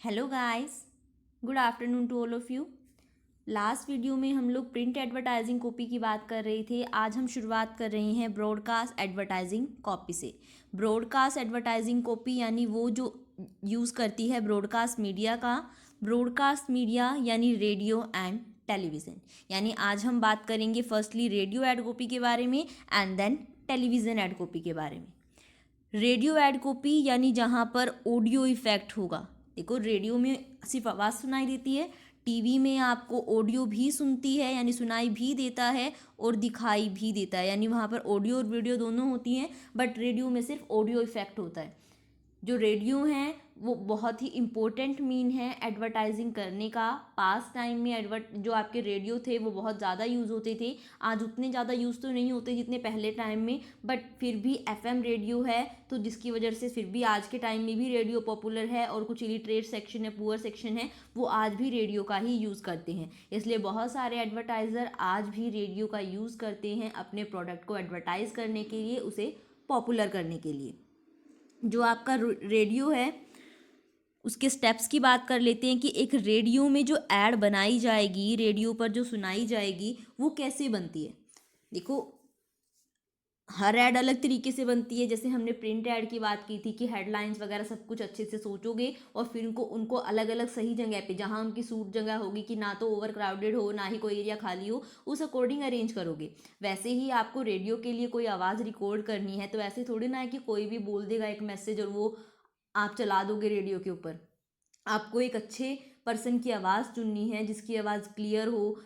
Hello guys, good afternoon to all of you. Last video में हम लोग print advertising copy की बात कर रहे थे। आज हम शुरुआत कर रहे हैं ब्रॉडकास्ट एडवर्टाइजिंग कॉपी से। ब्रॉडकास्ट एडवर्टाइजिंग कॉपी यानी वो जो यूज़ करती है ब्रॉडकास्ट मीडिया का। ब्रॉडकास्ट मीडिया यानी रेडियो एंड टेलीविज़न। यानी आज हम बात करेंगे फर्स्टली रेडियो एड कॉपी के बारे में and then television ad copy के बारे में। रेडियो एड कॉपी यानी जहाँ पर ऑडियो इफेक्ट होगा। देखो, रेडियो में सिर्फ आवाज़ सुनाई देती है, टीवी में आपको ऑडियो भी सुनती है यानी सुनाई भी देता है और दिखाई भी देता है, यानी वहाँ पर ऑडियो और वीडियो दोनों होती हैं, बट रेडियो में सिर्फ ऑडियो इफेक्ट होता है। जो रेडियो हैं वो बहुत ही इम्पोर्टेंट मीन है एडवर्टाइजिंग करने का। पास टाइम में जो आपके रेडियो थे वो बहुत ज़्यादा यूज़ होते थे। आज उतने ज़्यादा यूज़ तो नहीं होते जितने पहले टाइम में, बट फिर भी एफएम रेडियो है, तो जिसकी वजह से फिर भी आज के टाइम में भी रेडियो पॉपुलर है। और कुछ इलिटरेट सेक्शन है, पुअर सेक्शन है, वो आज भी रेडियो का ही यूज़ करते हैं। इसलिए बहुत सारे एडवर्टाइज़र आज भी रेडियो का यूज़ करते हैं अपने प्रोडक्ट को एडवर्टाइज़ करने के लिए, उसे पॉपुलर करने के लिए। जो आपका रेडियो है उसके स्टेप्स की बात कर लेते हैं कि एक रेडियो में जो एड बनाई जाएगी, रेडियो पर जो सुनाई जाएगी, वो कैसे बनती है। देखो, हर ऐड अलग तरीके से बनती है। जैसे हमने प्रिंट ऐड की बात की थी कि हेडलाइंस वगैरह सब कुछ अच्छे से सोचोगे और फिर उनको अलग अलग सही जगह पे, जहाँ उनकी सूट जगह होगी कि ना तो ओवर क्राउडेड हो ना ही कोई एरिया खाली हो, उस अकॉर्डिंग अरेंज करोगे। वैसे ही आपको रेडियो के लिए कोई आवाज़ रिकॉर्ड करनी है तो ऐसे थोड़ी ना है कि कोई भी बोल देगा एक मैसेज और वो आप चला दोगे रेडियो के ऊपर। आपको एक अच्छे पर्सन की आवाज़ चुननी है, जिसकी आवाज़ क्लियर हो,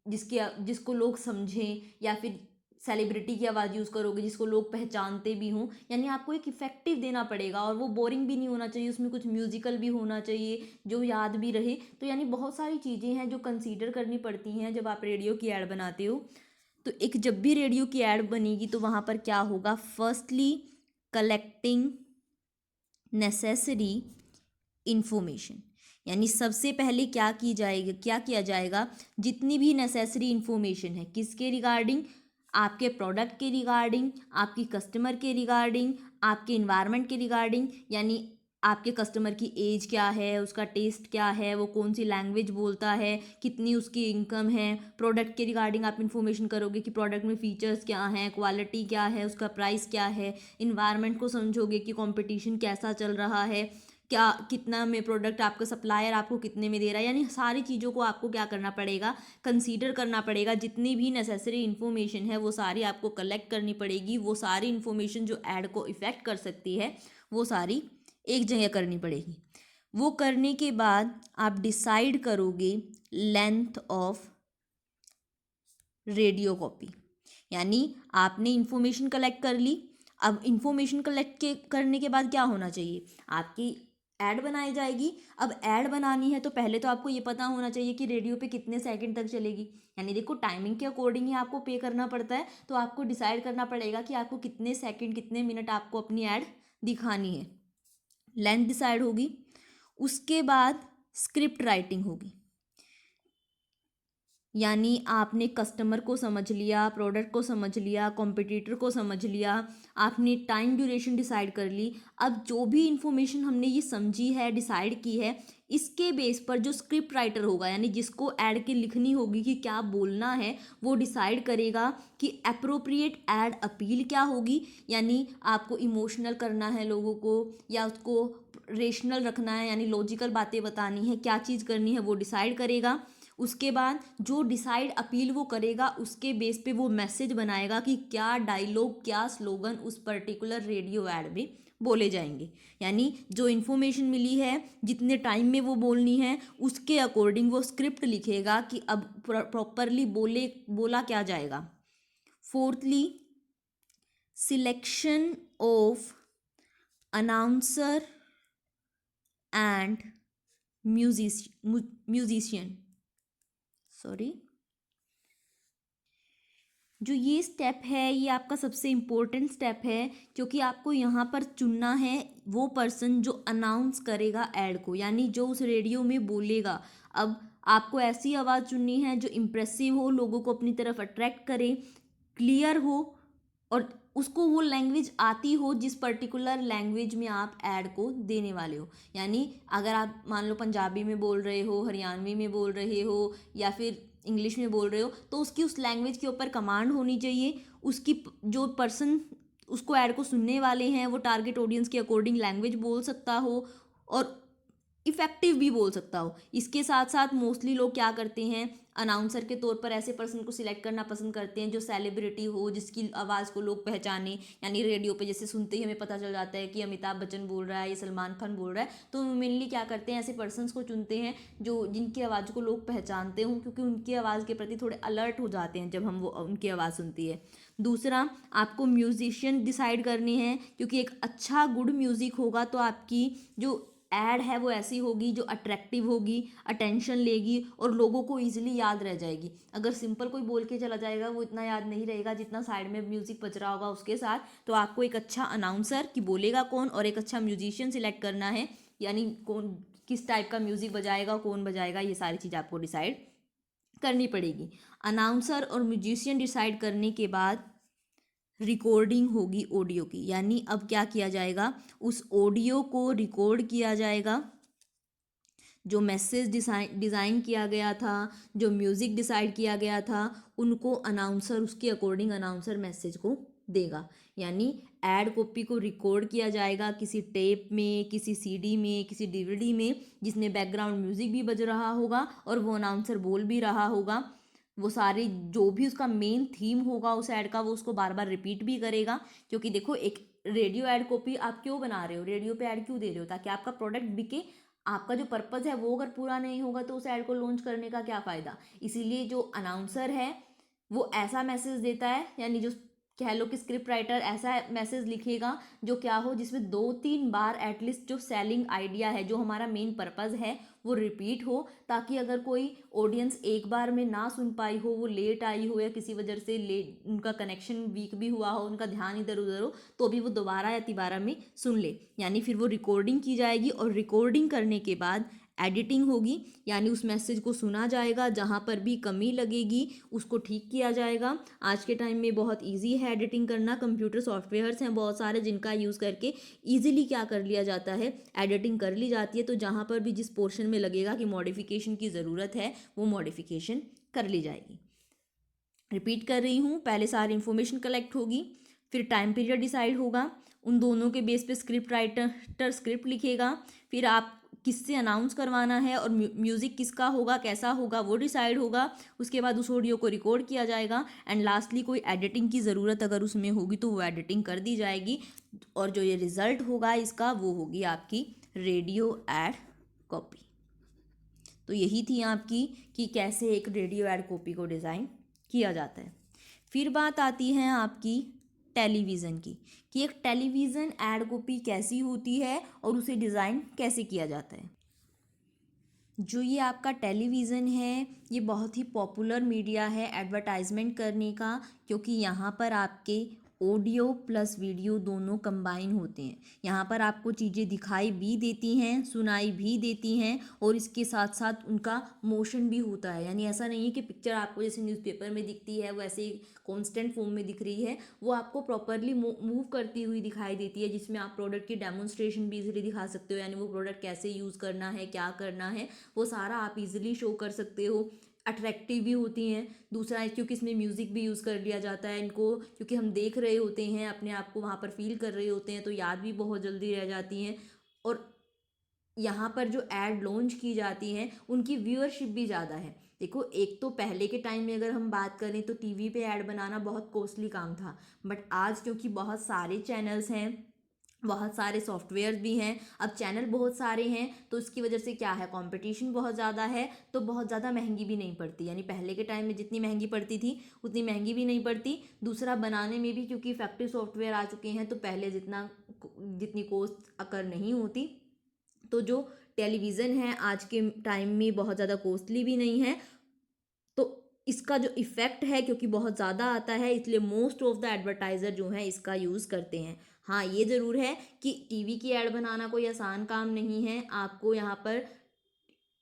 जिसको लोग समझें, या फिर सेलिब्रिटी की आवाज़ यूज़ करोगे जिसको लोग पहचानते भी हों। यानी आपको एक इफेक्टिव देना पड़ेगा और वो बोरिंग भी नहीं होना चाहिए, उसमें कुछ म्यूजिकल भी होना चाहिए जो याद भी रहे। तो यानी बहुत सारी चीज़ें हैं जो कंसीडर करनी पड़ती हैं जब आप रेडियो की ऐड बनाते हो। तो एक जब भी रेडियो की ऐड बनेगी तो वहाँ पर क्या होगा, फर्स्टली कलेक्टिंग नेसेसरी इन्फॉर्मेशन। यानी सबसे पहले क्या किया जाएगा, जितनी भी नेसेसरी इन्फॉर्मेशन है किसके रिगार्डिंग, आपके प्रोडक्ट के रिगार्डिंग, आपकी कस्टमर के रिगार्डिंग, आपके इन्वायरमेंट के रिगार्डिंग। यानी आपके कस्टमर की एज क्या है, उसका टेस्ट क्या है, वो कौन सी लैंग्वेज बोलता है, कितनी उसकी इनकम है। प्रोडक्ट के रिगार्डिंग आप इन्फॉर्मेशन करोगे कि प्रोडक्ट में फीचर्स क्या हैं, क्वालिटी क्या है, उसका प्राइस क्या है। इन्वायरमेंट को समझोगे कि कंपटीशन कैसा चल रहा है, क्या कितना में प्रोडक्ट आपका सप्लायर आपको कितने में दे रहा है। यानी सारी चीज़ों को आपको क्या करना पड़ेगा, कंसीडर करना पड़ेगा। जितनी भी नेसेसरी इन्फॉर्मेशन है वो सारी आपको कलेक्ट करनी पड़ेगी। वो सारी इन्फॉर्मेशन जो ऐड को इफ़ेक्ट कर सकती है वो सारी एक जगह करनी पड़ेगी। वो करने के बाद आप डिसाइड करोगे लेंथ ऑफ रेडियो कॉपी। यानी आपने इन्फॉर्मेशन कलेक्ट कर ली। अब इन्फॉर्मेशन कलेक्ट करने के बाद क्या होना चाहिए, आपकी ऐड बनाई जाएगी। अब ऐड बनानी है तो पहले तो आपको ये पता होना चाहिए कि रेडियो पे कितने सेकंड तक चलेगी। यानी देखो, टाइमिंग के अकॉर्डिंग ही आपको पे करना पड़ता है, तो आपको डिसाइड करना पड़ेगा कि आपको कितने सेकंड कितने मिनट आपको अपनी ऐड दिखानी है। लेंथ डिसाइड होगी। उसके बाद स्क्रिप्ट राइटिंग होगी। यानी आपने कस्टमर को समझ लिया, प्रोडक्ट को समझ लिया, कॉम्पिटिटर को समझ लिया, आपने टाइम ड्यूरेशन डिसाइड कर ली। अब जो भी इंफॉर्मेशन हमने ये समझी है, डिसाइड की है, इसके बेस पर जो स्क्रिप्ट राइटर होगा, यानी जिसको ऐड के लिखनी होगी कि क्या बोलना है, वो डिसाइड करेगा कि अप्रोप्रिएट ऐड अपील क्या होगी। यानी आपको इमोशनल करना है लोगों को या उसको रेशनल रखना है, यानी लॉजिकल बातें बतानी है, क्या चीज़ करनी है वो डिसाइड करेगा। उसके बाद जो डिसाइड अपील वो करेगा उसके बेस पे वो मैसेज बनाएगा कि क्या डायलॉग, क्या स्लोगन उस पर्टिकुलर रेडियो ऐड में बोले जाएंगे। यानी जो इन्फॉर्मेशन मिली है, जितने टाइम में वो बोलनी है, उसके अकॉर्डिंग वो स्क्रिप्ट लिखेगा कि अब प्रॉपरली बोला क्या जाएगा। Fourthly, selection of announcer and musician sorry जो ये स्टेप है ये आपका सबसे इम्पोर्टेंट स्टेप है, क्योंकि आपको यहाँ पर चुनना है वो पर्सन जो अनाउंस करेगा ऐड को, यानी जो उस रेडियो में बोलेगा। अब आपको ऐसी आवाज़ चुननी है जो इम्प्रेसिव हो, लोगों को अपनी तरफ अट्रैक्ट करे, क्लियर हो और उसको वो लैंग्वेज आती हो जिस पर्टिकुलर लैंग्वेज में आप ऐड को देने वाले हो। यानी अगर आप मान लो पंजाबी में बोल रहे हो, हरियाणवी में बोल रहे हो या फिर इंग्लिश में बोल रहे हो, तो उसकी उस लैंग्वेज के ऊपर कमांड होनी चाहिए। उसकी जो पर्सन उसको ऐड को सुनने वाले हैं वो टारगेट ऑडियंस के अकॉर्डिंग लैंग्वेज बोल सकता हो और इफ़ेक्टिव भी बोल सकता हो। इसके साथ साथ मोस्टली लोग क्या करते हैं, अनाउंसर के तौर पर ऐसे पर्सन को सिलेक्ट करना पसंद करते हैं जो सेलिब्रिटी हो, जिसकी आवाज़ को लोग पहचाने। यानी रेडियो पे जैसे सुनते ही हमें पता चल जाता है कि अमिताभ बच्चन बोल रहा है या सलमान खान बोल रहा है, तो मेनली क्या करते हैं, ऐसे पर्सनस को चुनते हैं जो जिनकी आवाज़ को लोग पहचानते हों, क्योंकि उनकी आवाज़ के प्रति थोड़े अलर्ट हो जाते हैं जब हम वो उनकी आवाज़ सुनती है। दूसरा, आपको म्यूजिशियन डिसाइड करने हैं, क्योंकि एक अच्छा गुड म्यूज़िक होगा तो आपकी जो ऐड है वो ऐसी होगी जो अट्रैक्टिव होगी, अटेंशन लेगी और लोगों को इजीली याद रह जाएगी। अगर सिंपल कोई बोल के चला जाएगा वो इतना याद नहीं रहेगा जितना साइड में म्यूजिक बज रहा होगा उसके साथ। तो आपको एक अच्छा अनाउंसर कि बोलेगा कौन और एक अच्छा म्यूजिशियन सिलेक्ट करना है, यानी कौन किस टाइप का म्यूजिक बजाएगा, कौन बजाएगा, ये सारी चीज़ आपको डिसाइड करनी पड़ेगी। अनाउंसर और म्यूजिशियन डिसाइड करने के बाद रिकॉर्डिंग होगी ऑडियो की। यानी अब क्या किया जाएगा, उस ऑडियो को रिकॉर्ड किया जाएगा। जो मैसेज डिज़ाइन किया गया था, जो म्यूज़िक डिसाइड किया गया था, उनको अनाउंसर उसके अकॉर्डिंग अनाउंसर मैसेज को देगा। यानी एड कॉपी को रिकॉर्ड किया जाएगा किसी टेप में, किसी सीडी में, किसी डीवीडी में, जिसमें बैकग्राउंड म्यूज़िक भी बज रहा होगा और वो अनाउंसर बोल भी रहा होगा। वो सारी जो भी उसका मेन थीम होगा उस ऐड का वो उसको बार बार रिपीट भी करेगा। क्योंकि देखो, एक रेडियो ऐड कॉपी आप क्यों बना रहे हो, रेडियो पे ऐड क्यों दे रहे हो, ताकि आपका प्रोडक्ट बिके। आपका जो पर्पज़ है वो अगर पूरा नहीं होगा तो उस ऐड को लॉन्च करने का क्या फ़ायदा। इसीलिए जो अनाउंसर है वो ऐसा मैसेज देता है, यानी जो कह लो कि स्क्रिप्ट राइटर ऐसा मैसेज लिखेगा जो क्या हो, जिसमें 2-3 बार एटलीस्ट जो सेलिंग आइडिया है, जो हमारा मेन पर्पज़ है, वो रिपीट हो। ताकि अगर कोई ऑडियंस एक बार में ना सुन पाई हो, वो लेट आई हो या किसी वजह से लेट उनका कनेक्शन वीक भी हुआ हो, उनका ध्यान इधर उधर हो, तो भी वो दोबारा या तिबारा में सुन ले। यानी फिर वो रिकॉर्डिंग की जाएगी और रिकॉर्डिंग करने के बाद एडिटिंग होगी। यानी उस मैसेज को सुना जाएगा, जहाँ पर भी कमी लगेगी उसको ठीक किया जाएगा। आज के टाइम में बहुत इजी है एडिटिंग करना, कंप्यूटर सॉफ्टवेयर्स हैं बहुत सारे जिनका यूज़ करके इजीली क्या कर लिया जाता है, एडिटिंग कर ली जाती है। तो जहाँ पर भी जिस पोर्शन में लगेगा कि मॉडिफिकेशन की ज़रूरत है वो मॉडिफिकेशन कर ली जाएगी। रिपीट कर रही हूँ, पहले सारी इन्फॉर्मेशन कलेक्ट होगी, फिर टाइम पीरियड डिसाइड होगा, उन दोनों के बेस पे स्क्रिप्ट राइटर स्क्रिप्ट लिखेगा, फिर आप किससे अनाउंस करवाना है और म्यूज़िक किसका होगा, कैसा होगा, वो डिसाइड होगा। उसके बाद उस ऑडियो को रिकॉर्ड किया जाएगा एंड लास्टली कोई एडिटिंग की ज़रूरत अगर उसमें होगी तो वो एडिटिंग कर दी जाएगी। और जो ये रिज़ल्ट होगा इसका वो होगी आपकी रेडियो एड कॉपी। तो यही थी आपकी कि कैसे एक रेडियो एड कॉपी को डिज़ाइन किया जाता है। फिर बात आती है आपकी टेलीविज़न की, कि एक टेलीविज़न एड कॉपी कैसी होती है और उसे डिज़ाइन कैसे किया जाता है। जो ये आपका टेलीविज़न है ये बहुत ही पॉपुलर मीडिया है एडवर्टाइजमेंट करने का, क्योंकि यहाँ पर आपके ऑडियो प्लस वीडियो दोनों कंबाइन होते हैं। यहाँ पर आपको चीज़ें दिखाई भी देती हैं, सुनाई भी देती हैं और इसके साथ साथ उनका मोशन भी होता है। यानी ऐसा नहीं है कि पिक्चर आपको जैसे न्यूज़पेपर में दिखती है वैसे ही कॉन्स्टेंट फॉर्म में दिख रही है, वो आपको प्रॉपरली मूव करती हुई दिखाई देती है, जिसमें आप प्रोडक्ट की डेमोन्स्ट्रेशन भी इजीली दिखा सकते हो। यानी वो प्रोडक्ट कैसे यूज़ करना है, क्या करना है, वो सारा आप इजीली शो कर सकते हो। अट्रैक्टिव भी होती हैं। दूसरा है क्योंकि इसमें म्यूज़िक भी यूज़ कर लिया जाता है इनको, क्योंकि हम देख रहे होते हैं, अपने आप को वहाँ पर फील कर रहे होते हैं, तो याद भी बहुत जल्दी रह जाती हैं। और यहाँ पर जो ऐड लॉन्च की जाती हैं उनकी व्यूअरशिप भी ज़्यादा है। देखो, एक तो पहले के टाइम में अगर हम बात करें तो टीवी पे ऐड बनाना बहुत कॉस्टली काम था, बट आज क्योंकि बहुत सारे चैनल्स हैं, बहुत सारे सॉफ्टवेयर भी हैं, अब चैनल बहुत सारे हैं, तो इसकी वजह से क्या है, कंपटीशन बहुत ज़्यादा है, तो बहुत ज़्यादा महंगी भी नहीं पड़ती। यानी पहले के टाइम में जितनी महंगी पड़ती थी उतनी महंगी भी नहीं पड़ती। दूसरा, बनाने में भी क्योंकि इफेक्टिव सॉफ्टवेयर आ चुके हैं तो पहले जितनी कॉस्ट अकर नहीं होती। तो जो टेलीविज़न है आज के टाइम में बहुत ज़्यादा कॉस्टली भी नहीं है, तो इसका जो इफ़ेक्ट है क्योंकि बहुत ज़्यादा आता है, इसलिए मोस्ट ऑफ द एडवर्टाइज़र जो हैं इसका यूज़ करते हैं। हाँ, ये ज़रूर है कि टीवी की ऐड बनाना कोई आसान काम नहीं है। आपको यहाँ पर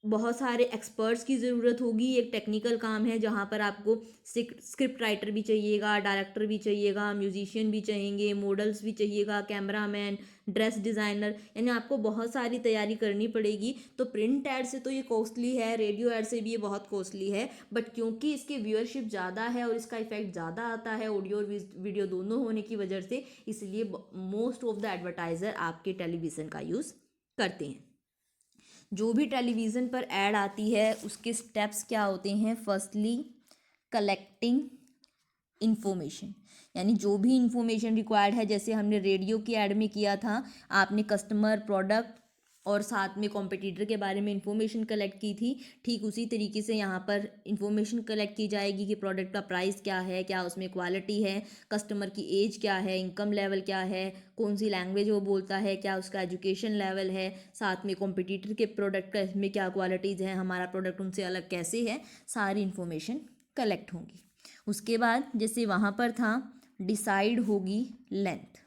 बहुत सारे एक्सपर्ट्स की ज़रूरत होगी। एक टेक्निकल काम है जहाँ पर आपको स्क्रिप्ट राइटर भी चाहिएगा, डायरेक्टर भी चाहिएगा, म्यूजिशियन भी चाहिए, मॉडल्स भी चाहिएगा, कैमरामैन, ड्रेस डिज़ाइनर, यानी आपको बहुत सारी तैयारी करनी पड़ेगी। तो प्रिंट ऐड से तो ये कॉस्टली है, रेडियो ऐड से भी ये बहुत कॉस्टली है, बट क्योंकि इसकी व्यूअरशिप ज़्यादा है और इसका इफेक्ट ज़्यादा आता है ऑडियो और वीडियो दोनों होने की वजह से, इसलिए मोस्ट ऑफ द एडवर्टाइज़र आपके टेलीविज़न का यूज़ करते हैं। जो भी टेलीविज़न पर ऐड आती है उसके स्टेप्स क्या होते हैं? फर्स्टली कलेक्टिंग इन्फॉर्मेशन, यानी जो भी इन्फॉर्मेशन रिक्वायर्ड है, जैसे हमने रेडियो की ऐड में किया था, आपने कस्टमर, प्रोडक्ट और साथ में कॉम्पिटिटर के बारे में इंफॉर्मेशन कलेक्ट की थी, ठीक उसी तरीके से यहाँ पर इंफॉर्मेशन कलेक्ट की जाएगी कि प्रोडक्ट का प्राइस क्या है, क्या उसमें क्वालिटी है, कस्टमर की एज क्या है, इनकम लेवल क्या है, कौन सी लैंग्वेज वो बोलता है, क्या उसका एजुकेशन लेवल है, साथ में कॉम्पिटिटर के प्रोडक्ट का में क्या क्वालिटीज़ हैं, हमारा प्रोडक्ट उनसे अलग कैसे है, सारी इन्फॉर्मेशन कलेक्ट होंगी। उसके बाद जैसे वहाँ पर था, डिसाइड होगी लेंथ।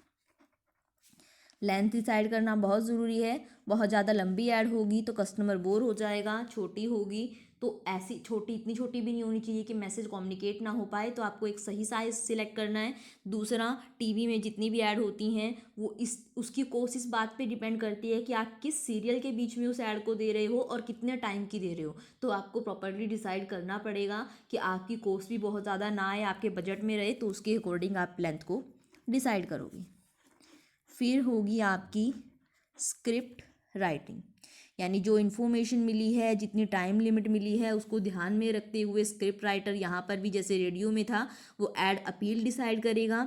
लेंथ डिसाइड करना बहुत ज़रूरी है। बहुत ज़्यादा लंबी ऐड होगी तो कस्टमर बोर हो जाएगा, छोटी होगी तो ऐसी छोटी, इतनी छोटी भी नहीं होनी चाहिए कि मैसेज कम्युनिकेट ना हो पाए, तो आपको एक सही साइज़ सिलेक्ट करना है। दूसरा, टीवी में जितनी भी ऐड होती हैं वो उसकी कॉस्ट इस बात पे डिपेंड करती है कि आप किस सीरियल के बीच में उस ऐड को दे रहे हो और कितने टाइम की दे रहे हो, तो आपको प्रॉपरली डिसाइड करना पड़ेगा कि आपकी कॉस्ट भी बहुत ज़्यादा ना आए, आपके बजट में रहे, तो उसके अकॉर्डिंग आप लेंथ को डिसाइड करोगे। फिर होगी आपकी स्क्रिप्ट राइटिंग, यानी जो इन्फॉर्मेशन मिली है, जितनी टाइम लिमिट मिली है, उसको ध्यान में रखते हुए स्क्रिप्ट राइटर यहाँ पर भी जैसे रेडियो में था, वो ऐड अपील डिसाइड करेगा,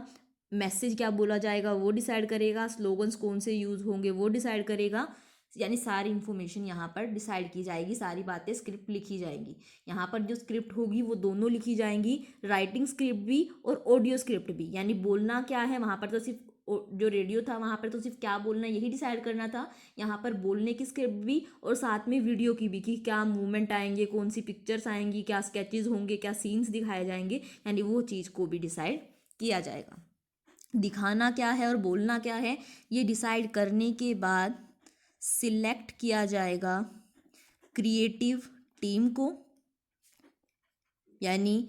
मैसेज क्या बोला जाएगा वो डिसाइड करेगा, स्लोगन्स कौन से यूज़ होंगे वो डिसाइड करेगा, यानी सारी इन्फॉर्मेशन यहाँ पर डिसाइड की जाएगी, सारी बातें स्क्रिप्ट लिखी जाएंगी। यहाँ पर जो स्क्रिप्ट होगी वो दोनों लिखी जाएंगी, राइटिंग स्क्रिप्ट भी और ऑडियो स्क्रिप्ट भी, यानी बोलना क्या है, वहाँ पर तो सिर्फ जो रेडियो था वहाँ पर तो सिर्फ क्या बोलना यही डिसाइड करना था, यहाँ पर बोलने की स्क्रिप्ट भी और साथ में वीडियो की भी, कि क्या मूवमेंट आएंगे, कौन सी पिक्चर्स आएंगी, क्या स्केचेस होंगे, क्या सीन्स दिखाए जाएंगे, यानी वो चीज़ को भी डिसाइड किया जाएगा। दिखाना क्या है और बोलना क्या है, ये डिसाइड करने के बाद सिलेक्ट किया जाएगा क्रिएटिव टीम को, यानी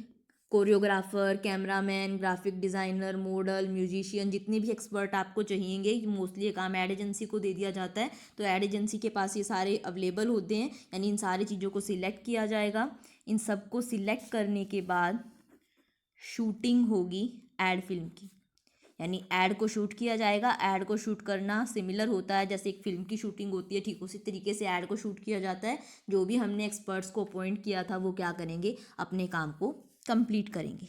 choreographer, cameraman, graphic designer, model, musician, जितने भी एक्सपर्ट आपको चाहिएंगे। मोस्टली ये काम एड एजेंसी को दे दिया जाता है, तो एड एजेंसी के पास ये सारे अवेलेबल होते हैं, यानी इन सारी चीज़ों को सिलेक्ट किया जाएगा। इन सबको सिलेक्ट करने के बाद शूटिंग होगी एड फिल्म की, यानी ऐड को शूट किया जाएगा। ऐड को शूट करना सिमिलर होता है जैसे एक फिल्म की शूटिंग होती है, ठीक उसी तरीके से ऐड को शूट किया जाता है। जो भी हमने एक्सपर्ट्स को अपॉइंट किया था वो क्या करेंगे, अपने काम को कंप्लीट करेंगे।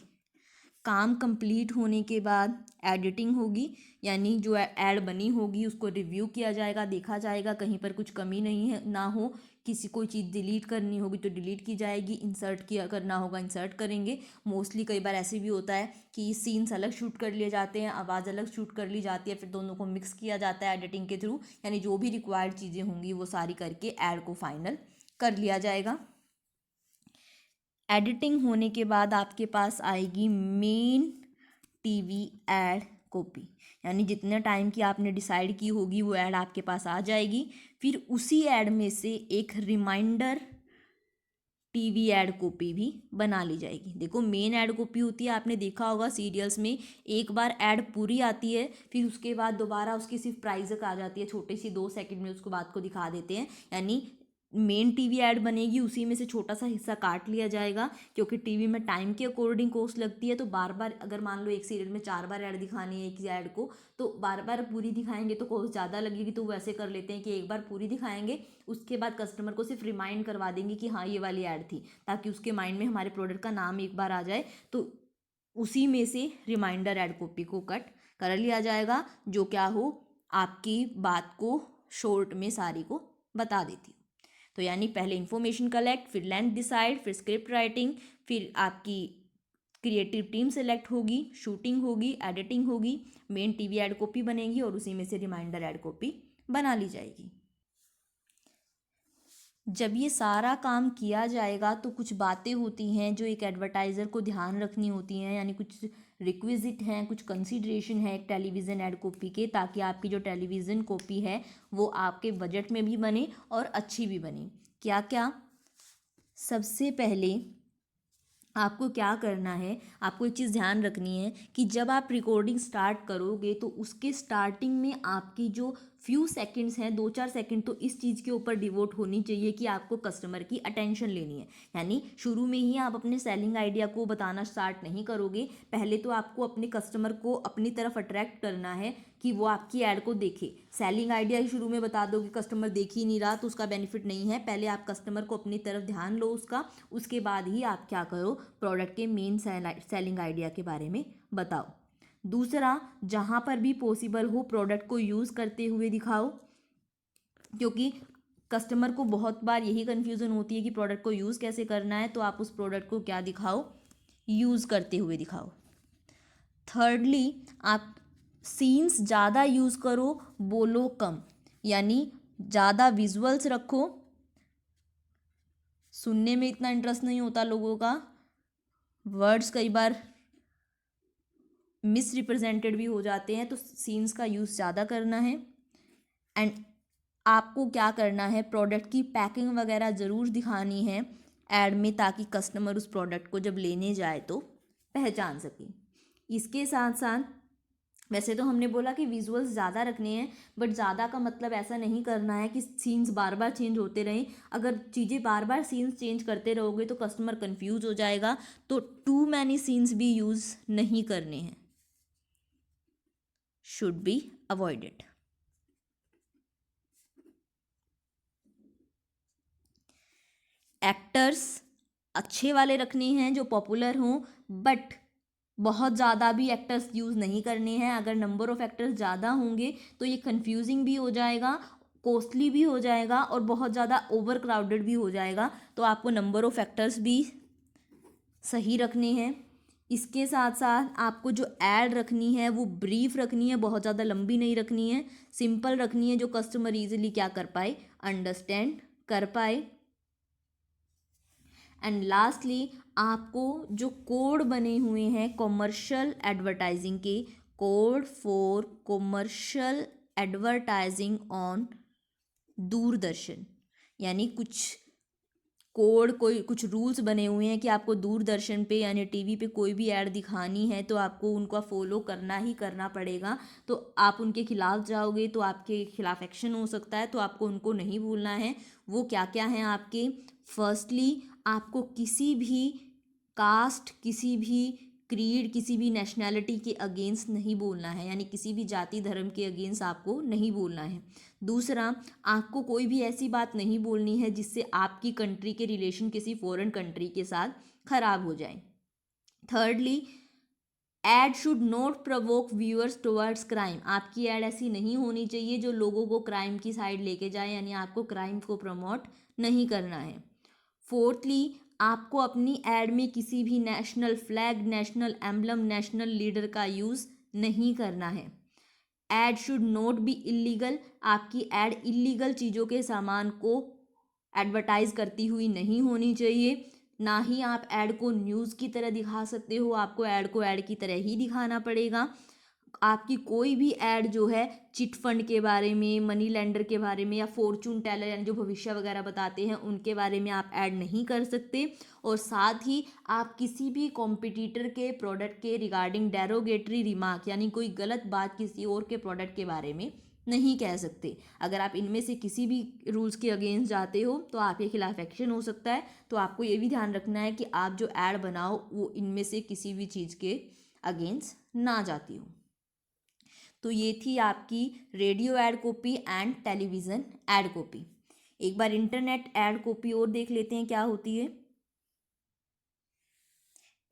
काम कंप्लीट होने के बाद एडिटिंग होगी, यानी जो ऐड बनी होगी उसको रिव्यू किया जाएगा, देखा जाएगा कहीं पर कुछ कमी नहीं है, ना हो, किसी कोई चीज़ डिलीट करनी होगी तो डिलीट की जाएगी, इंसर्ट किया करना होगा इंसर्ट करेंगे। मोस्टली कई बार ऐसे भी होता है कि सीन्स अलग शूट कर लिए जाते हैं, आवाज़ अलग शूट कर ली जाती है, फिर दोनों को मिक्स किया जाता है एडिटिंग के थ्रू, यानी जो भी रिक्वायर्ड चीज़ें होंगी वो सारी करके ऐड को फाइनल कर लिया जाएगा। एडिटिंग होने के बाद आपके पास आएगी मेन टीवी ऐड कॉपी, यानी जितने टाइम की आपने डिसाइड की होगी वो ऐड आपके पास आ जाएगी। फिर उसी ऐड में से एक रिमाइंडर टीवी ऐड कॉपी भी बना ली जाएगी। देखो, मेन ऐड कॉपी होती है, आपने देखा होगा सीरियल्स में, एक बार ऐड पूरी आती है, फिर उसके बाद दोबारा उसकी सिर्फ प्राइस आ जाती है, छोटी सी 2 सेकंड में उसको बात को दिखा देते हैं, यानी मेन टीवी ऐड बनेगी, उसी में से छोटा सा हिस्सा काट लिया जाएगा, क्योंकि टीवी में टाइम के अकॉर्डिंग कॉस्ट लगती है, तो बार बार अगर मान लो एक सीरियल में 4 बार ऐड दिखानी है एक ऐड को, तो बार बार पूरी दिखाएंगे तो कॉस्ट ज़्यादा लगेगी, तो वो ऐसे कर लेते हैं कि एक बार पूरी दिखाएंगे, उसके बाद कस्टमर को सिर्फ रिमाइंड करवा देंगे कि हाँ ये वाली ऐड थी, ताकि उसके माइंड में हमारे प्रोडक्ट का नाम एक बार आ जाए, तो उसी में से रिमाइंडर ऐड कॉपी को कट कर लिया जाएगा, जो क्या हो, आपकी बात को शॉर्ट में सारी को बता देती हो। तो यानी पहले इन्फॉर्मेशन कलेक्ट, फिर लेंथ डिसाइड, फिर स्क्रिप्ट राइटिंग, फिर आपकी क्रिएटिव टीम सेलेक्ट होगी, शूटिंग होगी, एडिटिंग होगी, मेन टीवी ऐड कॉपी बनेगी और उसी में से रिमाइंडर ऐड कॉपी बना ली जाएगी। जब ये सारा काम किया जाएगा तो कुछ बातें होती हैं जो एक एडवर्टाइज़र को ध्यान रखनी होती हैं, यानी कुछ रिक्विजिट हैं, कुछ कंसीडरेशन है एक टेलीविज़न ऐड कॉपी के, ताकि आपकी जो टेलीविज़न कॉपी है वो आपके बजट में भी बने और अच्छी भी बने। क्या क्या? सबसे पहले आपको क्या करना है, आपको एक चीज़ ध्यान रखनी है कि जब आप रिकॉर्डिंग स्टार्ट करोगे तो उसके स्टार्टिंग में आपकी जो फ्यू सेकंड्स हैं, 2-4 सेकंड, तो इस चीज़ के ऊपर डिवोट होनी चाहिए कि आपको कस्टमर की अटेंशन लेनी है। यानी शुरू में ही आप अपने सेलिंग आइडिया को बताना स्टार्ट नहीं करोगे, पहले तो आपको अपने कस्टमर को अपनी तरफ अट्रैक्ट करना है कि वो आपकी ऐड को देखे। सेलिंग आइडिया ही शुरू में बता दो कि कस्टमर देख ही नहीं रहा तो उसका बेनिफिट नहीं है। पहले आप कस्टमर को अपनी तरफ ध्यान लो उसका, उसके बाद ही आप क्या करो, प्रोडक्ट के मेन सेलिंग आइडिया के बारे में बताओ। दूसरा, जहाँ पर भी पॉसिबल हो प्रोडक्ट को यूज़ करते हुए दिखाओ, क्योंकि कस्टमर को बहुत बार यही कन्फ्यूज़न होती है कि प्रोडक्ट को यूज़ कैसे करना है, तो आप उस प्रोडक्ट को क्या दिखाओ, यूज़ करते हुए दिखाओ। थर्डली, आप सीन्स ज़्यादा यूज़ करो, बोलो कम, यानी ज़्यादा विजुअल्स रखो। सुनने में इतना इंटरेस्ट नहीं होता लोगों का, वर्ड्स कई बार मिस रिप्रेजेंटेड भी हो जाते हैं, तो सीन्स का यूज़ ज़्यादा करना है। एंड आपको क्या करना है, प्रोडक्ट की पैकिंग वगैरह ज़रूर दिखानी है ऐड में, ताकि कस्टमर उस प्रोडक्ट को जब लेने जाए तो पहचान सके। इसके साथ साथ वैसे तो हमने बोला कि विजुअल्स ज़्यादा रखने हैं, बट ज़्यादा का मतलब ऐसा नहीं करना है कि सीन्स बार बार चेंज होते रहें। अगर चीज़ें बार बार सीन्स चेंज करते रहोगे तो कस्टमर कंफ्यूज हो जाएगा, तो टू मैनी सीन्स भी यूज़ नहीं करने हैं, शुड बी अवॉइडेड। एक्टर्स अच्छे वाले रखने हैं जो पॉपुलर हों, बट बहुत ज़्यादा भी एक्टर्स यूज़ नहीं करने हैं। अगर नंबर ऑफ़ एक्टर्स ज़्यादा होंगे तो ये कन्फ्यूजिंग भी हो जाएगा, कॉस्टली भी हो जाएगा और बहुत ज़्यादा ओवर क्राउडेड भी हो जाएगा। तो आपको नंबर ऑफ़ एक्टर्स भी सही रखने हैं। इसके साथ साथ आपको जो ऐड रखनी है वो ब्रीफ रखनी है, बहुत ज़्यादा लंबी नहीं रखनी है, सिंपल रखनी है, जो कस्टमर ईजिली क्या कर पाए, अंडरस्टैंड कर पाए। एंड लास्टली, आपको जो कोड बने हुए हैं कॉमर्शियल एडवर्टाइजिंग के, code for commercial advertising on Doordarshan, यानी कुछ कोड, कोई कुछ रूल्स बने हुए हैं कि आपको दूरदर्शन पे यानी टीवी पे कोई भी ऐड दिखानी है तो आपको उनका फॉलो करना ही करना पड़ेगा। तो आप उनके खिलाफ जाओगे तो आपके खिलाफ एक्शन हो सकता है, तो आपको उनको नहीं भूलना है। वो क्या क्या हैं आपके? फर्स्टली, आपको किसी भी कास्ट, किसी भी क्रीड, किसी भी नेशनैलिटी के अगेंस्ट नहीं बोलना है, यानी किसी भी जाति धर्म के अगेंस्ट आपको नहीं बोलना है। दूसरा, आपको कोई भी ऐसी बात नहीं बोलनी है जिससे आपकी कंट्री के रिलेशन किसी फॉरेन कंट्री के साथ खराब हो जाए। Thirdly, ad should not provoke viewers towards crime, आपकी एड ऐसी नहीं होनी चाहिए जो लोगों को क्राइम की साइड लेके जाए, यानी आपको क्राइम को प्रमोट नहीं करना है। फोर्थली, आपको अपनी एड में किसी भी national flag, national emblem, national leader का यूज़ नहीं करना है। Ad should not be illegal, आपकी एड इलीगल चीज़ों के सामान को एडवर्टाइज करती हुई नहीं होनी चाहिए। ना ही आप ऐड को न्यूज़ की तरह दिखा सकते हो, आपको ऐड को ऐड की तरह ही दिखाना पड़ेगा। आपकी कोई भी ऐड जो है चिट फंड के बारे में, मनी लेंडर के बारे में, या फॉर्चून टेलर यानी जो भविष्य वगैरह बताते हैं उनके बारे में आप ऐड नहीं कर सकते। और साथ ही आप किसी भी कॉम्पिटिटर के प्रोडक्ट के रिगार्डिंग डेरोगेटरी रिमार्क, यानी कोई गलत बात किसी और के प्रोडक्ट के बारे में नहीं कह सकते। अगर आप इनमें से किसी भी रूल्स के अगेंस्ट जाते हो तो आपके खिलाफ एक्शन हो सकता है। तो आपको ये भी ध्यान रखना है कि आप जो ऐड बनाओ वो इनमें से किसी भी चीज़ के अगेंस्ट ना जाती हो। तो ये थी आपकी radio add copy and television add copy. एक बार इंटरनेट ऐड कॉपी और देख लेते हैं क्या होती है।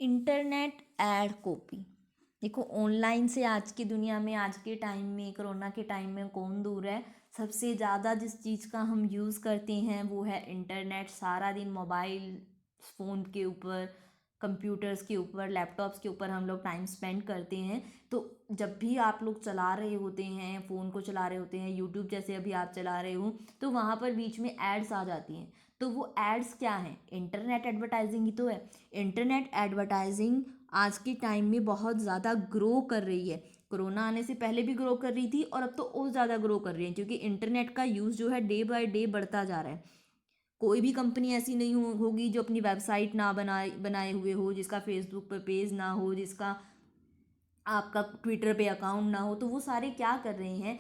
इंटरनेट ऐड कॉपी, देखो ऑनलाइन से आज की दुनिया में, आज के टाइम में, कोरोना के टाइम में कौन दूर है। सबसे ज़्यादा जिस चीज़ का हम यूज़ करते हैं वो है इंटरनेट। सारा दिन मोबाइल फ़ोन के ऊपर, कंप्यूटर्स के ऊपर, लैपटॉप्स के ऊपर हम लोग टाइम स्पेंड करते हैं। तो जब भी आप लोग चला रहे होते हैं, फ़ोन को चला रहे होते हैं, यूट्यूब जैसे अभी आप चला रहे हो, तो वहाँ पर बीच में एड्स आ जाती हैं। तो वो एड्स क्या हैं? इंटरनेट एडवर्टाइजिंग ही तो है। इंटरनेट एडवर्टाइजिंग आज के टाइम में बहुत ज़्यादा ग्रो कर रही है। कोरोना आने से पहले भी ग्रो कर रही थी और अब तो और ज़्यादा ग्रो कर रही है, क्योंकि इंटरनेट का यूज़ जो है डे बाय डे बढ़ता जा रहा है। कोई भी कंपनी ऐसी नहीं होगी जो अपनी वेबसाइट ना बनाए हुए हो, जिसका फेसबुक पर पेज ना हो, जिसका आपका ट्विटर पे अकाउंट ना हो। तो वो सारे क्या कर रहे हैं,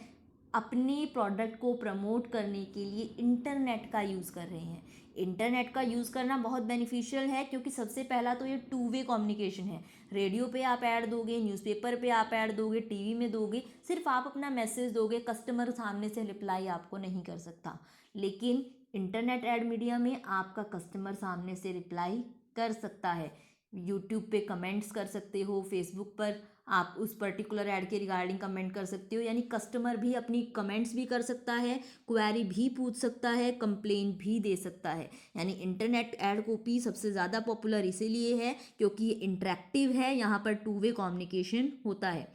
अपने प्रोडक्ट को प्रमोट करने के लिए इंटरनेट का यूज़ कर रहे हैं। इंटरनेट का यूज़ करना बहुत बेनिफिशियल है, क्योंकि सबसे पहला तो ये 2 वे कम्युनिकेशन है। रेडियो पे आप ऐड दोगे, न्यूज़पेपर पे आप ऐड दोगे, टीवी में दोगे, सिर्फ आप अपना मैसेज दोगे, कस्टमर सामने से रिप्लाई आपको नहीं कर सकता। लेकिन इंटरनेट ऐड मीडिया में आपका कस्टमर सामने से रिप्लाई कर सकता है। यूट्यूब पे कमेंट्स कर सकते हो, फेसबुक पर आप उस पर्टिकुलर ऐड के रिगार्डिंग कमेंट कर सकते हो, यानी कस्टमर भी अपनी कमेंट्स भी कर सकता है, क्वेरी भी पूछ सकता है, कंप्लेन भी दे सकता है। यानी इंटरनेट ऐड कॉपी सबसे ज़्यादा पॉपुलर इसीलिए है क्योंकि ये इंटरेक्टिव है, यहाँ पर 2 वे कम्युनिकेशन होता है।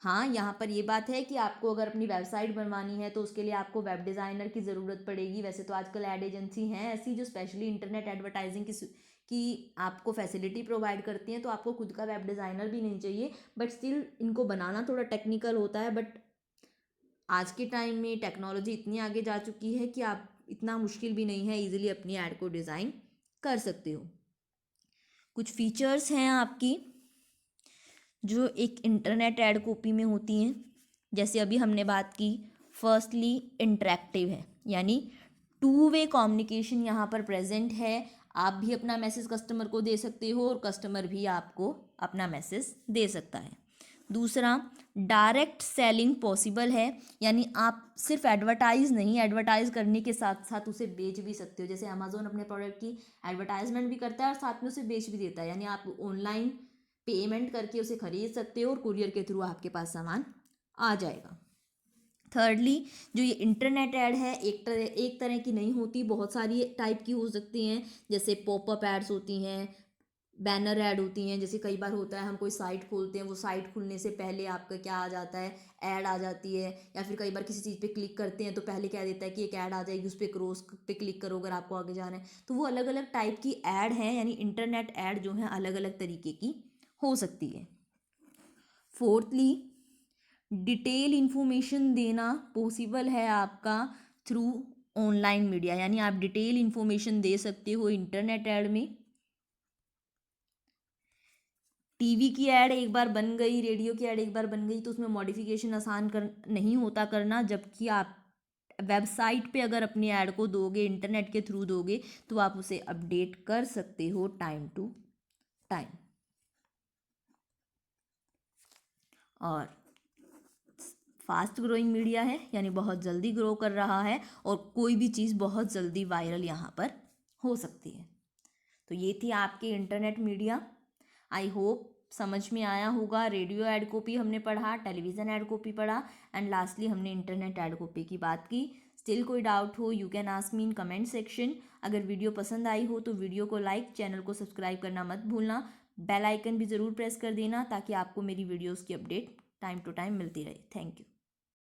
हाँ, यहाँ पर ये बात है कि आपको अगर अपनी वेबसाइट बनवानी है तो उसके लिए आपको वेब डिज़ाइनर की ज़रूरत पड़ेगी। वैसे तो आजकल ऐड एजेंसी हैं ऐसी जो स्पेशली इंटरनेट एडवर्टाइजिंग की आपको फैसिलिटी प्रोवाइड करती हैं, तो आपको खुद का वेब डिज़ाइनर भी नहीं चाहिए। बट स्टिल इनको बनाना थोड़ा टेक्निकल होता है। बट आज के टाइम में टेक्नोलॉजी इतनी आगे जा चुकी है कि आप इतना मुश्किल भी नहीं है, ईजिली अपनी ऐड को डिज़ाइन कर सकते हो। कुछ फीचर्स हैं आपकी जो एक इंटरनेट ऐड कॉपी में होती हैं। जैसे अभी हमने बात की, फर्स्टली इंटरेक्टिव है, यानी 2 वे कम्युनिकेशन यहाँ पर प्रेजेंट है। आप भी अपना मैसेज कस्टमर को दे सकते हो और कस्टमर भी आपको अपना मैसेज दे सकता है। दूसरा, डायरेक्ट सेलिंग पॉसिबल है, यानी आप सिर्फ एडवर्टाइज करने के साथ साथ उसे बेच भी सकते हो। जैसे अमेजोन अपने प्रोडक्ट की एडवर्टाइजमेंट भी करता है और साथ में उसे बेच भी देता है, यानी आप ऑनलाइन पेमेंट करके उसे खरीद सकते हो और कुरियर के थ्रू आपके पास सामान आ जाएगा। थर्डली, जो ये इंटरनेट ऐड है एक तरह की नहीं होती, बहुत सारी टाइप की हो सकती हैं। जैसे पॉपअप एड्स होती हैं, बैनर ऐड होती हैं। जैसे कई बार होता है हम कोई साइट खोलते हैं, वो साइट खुलने से पहले आपका क्या आ जाता है, ऐड आ जाती है। या फिर कई बार किसी चीज़ पे क्लिक करते हैं तो पहले क्या देता है कि एक ऐड आ जाएगी, उस पर क्रॉस पे क्लिक करो अगर आपको आगे जाना है। तो वो अलग अलग टाइप की ऐड है, यानी इंटरनेट ऐड जो है अलग अलग तरीके की हो सकती है। फोर्थली, डिटेल इन्फॉर्मेशन देना पॉसिबल है आपका थ्रू ऑनलाइन मीडिया, यानी आप डिटेल इन्फॉर्मेशन दे सकते हो इंटरनेट ऐड में। टीवी की ऐड एक बार बन गई, रेडियो की ऐड एक बार बन गई तो उसमें मॉडिफिकेशन आसान नहीं होता करना। जबकि आप वेबसाइट पे अगर अपनी ऐड को दोगे, इंटरनेट के थ्रू दोगे, तो आप उसे अपडेट कर सकते हो टाइम टू टाइम। और फास्ट ग्रोइंग मीडिया है, यानी बहुत जल्दी ग्रो कर रहा है और कोई भी चीज़ बहुत जल्दी वायरल यहाँ पर हो सकती है। तो ये थी आपकी इंटरनेट मीडिया। आई होप समझ में आया होगा। रेडियो ऐड कॉपी हमने पढ़ा, टेलीविज़न ऐड कॉपी पढ़ा एंड लास्टली हमने इंटरनेट ऐड कॉपी की बात की। स्टिल कोई डाउट हो you can ask me in comment section. अगर वीडियो पसंद आई हो तो वीडियो को लाइक, चैनल को सब्सक्राइब करना मत भूलना, बेल आइकन भी ज़रूर प्रेस कर देना ताकि आपको मेरी वीडियोज़ की अपडेट टाइम टू टाइम मिलती रहे। Thank you.